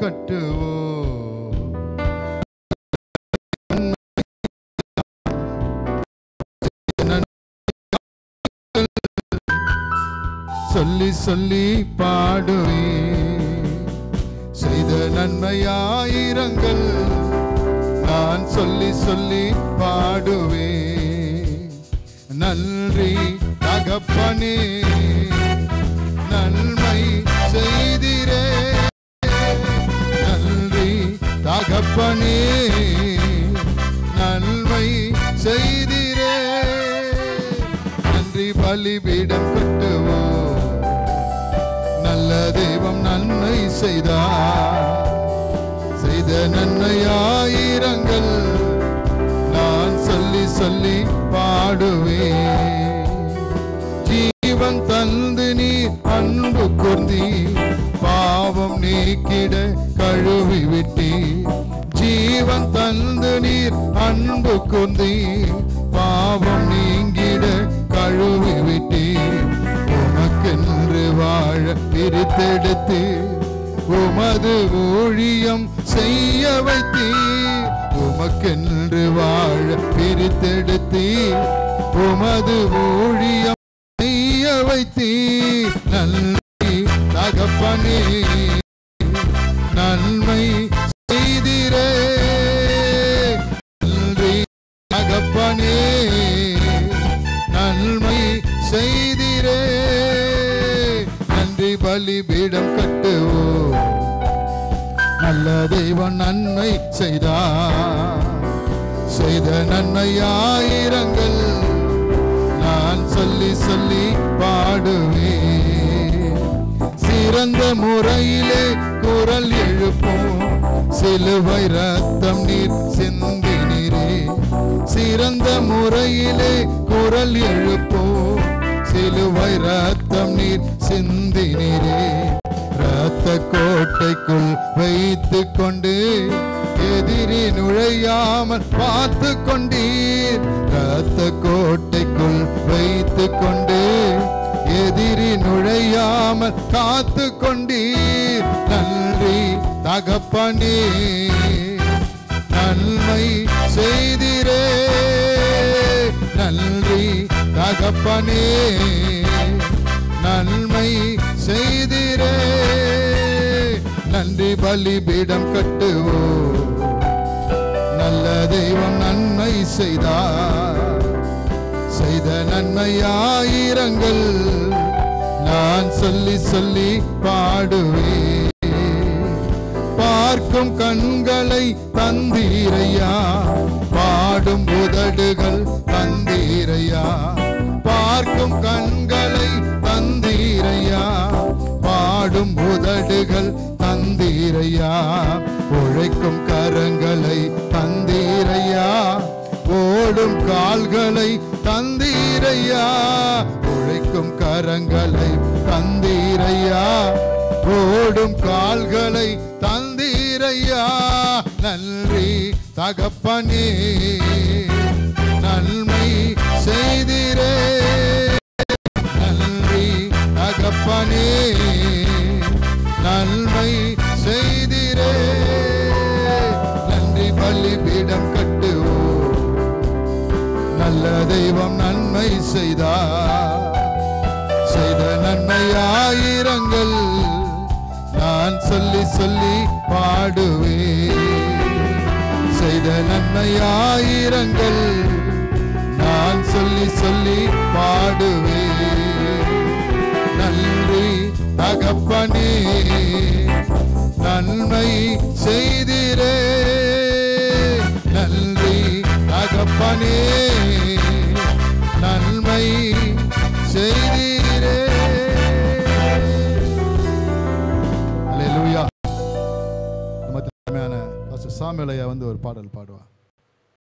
கட்டுவோம். சொல்லி சொல்லி பாடுவே செய்த நன்மையாயிரங்கள் நான் சொல்லி சொல்லி பாடுவே. நன்றி தகப்பனே நன்மை செய்திரே, நன்றி தகப்பனே நன்மை செய்திரே. நன்றி பலிபீடம் கட்டுவோம், நல்ல தெய்வம் நன்மை செய்தார். செய்த நன்மையாயிரங்கள் நான் சொல்லி சொல்லி பாடுவே. ஜீவன் தந்து நீ அன்பு கூர்ந்தி பாவம் நீக்கிட கழுவி விட்டி. ஜீவன் தந்து நீர் அன்பு கூர்ந்தி பாவம் நீங்கிட கழுவி விட்டி. உமக்கென்று வாழ பிரித்தெடுத்து உமது ஊழியம் செய்ய வைத்தீ. உமக்கென்று வாழ பிரித்தெடுத்து உமது ஊழியம் செய்ய வைத்தீ. நன்றி தகப்பனே நன்மை செய்திரே, நன்றி தகப்பனே நன்மை செய்திரே. நன்றி பலிபீடம் கட்டுவோம், நல்ல தெய்வம் நன்மை செய்தார். செய்த நன்மையாயிரங்கள் நான் சொல்லி சொல்லி பாடுவே. சிறந்த முறையிலே குரல் எழுப்போம், சிலுவை ரத்தம் நீர் சிந்தினீரே. சிறந்த முறையிலே குரல் எழுப்போம், சிலுவை ரத்தம் நீர் சிந்தினீரே. ரத்த கோட்டைக்குள் வைத்து கொண்டு எதிரி நுழையாமல் பார்த்து கொண்டீர். ரத்த கோட்டைக்குள் வைத்து கொண்டு எதிரி நுழையாமல் காத்து கொண்டீர். நன்றி தகப்பனே நன்மை செய்திரே, நன்றி தகப்பனே நன்மை செய்திரே. நன்றி பலிபீடம் கட்டுவோம், நல்ல தெய்வம் நன்மை செய்தார். செய்த நன்மையாயிரங்கள் நான் சொல்லி சொல்லி பாடுவே. பார்க்கும் கண்களை தந்தீரையா, பாடும் உதடுகள் தந்தீரையா. பார்க்கும் கண்களை தந்தீரையா, பாடும் உதடுகள் தந்தீரையா. உழைக்கும் கரங்களை தந்தீரையா, ஓடும் கால்களை தந்தீரையா. உழைக்கும் கரங்களை தந்தீரையா, ஓடும் கால்களை தந்தீரையா. நன்றி தகப்பனே நன்மை செய்திரே, நன்றி தகப்பனே நன்மை செய்திரே. நன்றி பலிபீடம் கட்டுவோம், நல்ல தெய்வம் நன்மை செய்தார். செய்த நன்மையாயிரங்கள் நான் சொல்லி சொல்லி பாடுவே. செய்த நன்மையாயிரங்கள் நான் சொல்லி சொல்லி பாடுவே. நன்றி தகப்பனே நன்மை செய்திரே, நன்றி தகப்பனே நன்மை செய்திரே. அல்லேலூயா. நம்ம தலைமையான பாஸ்டர் சாமுவேல் ஐயா வந்து ஒரு பாடல் பாடுவார்.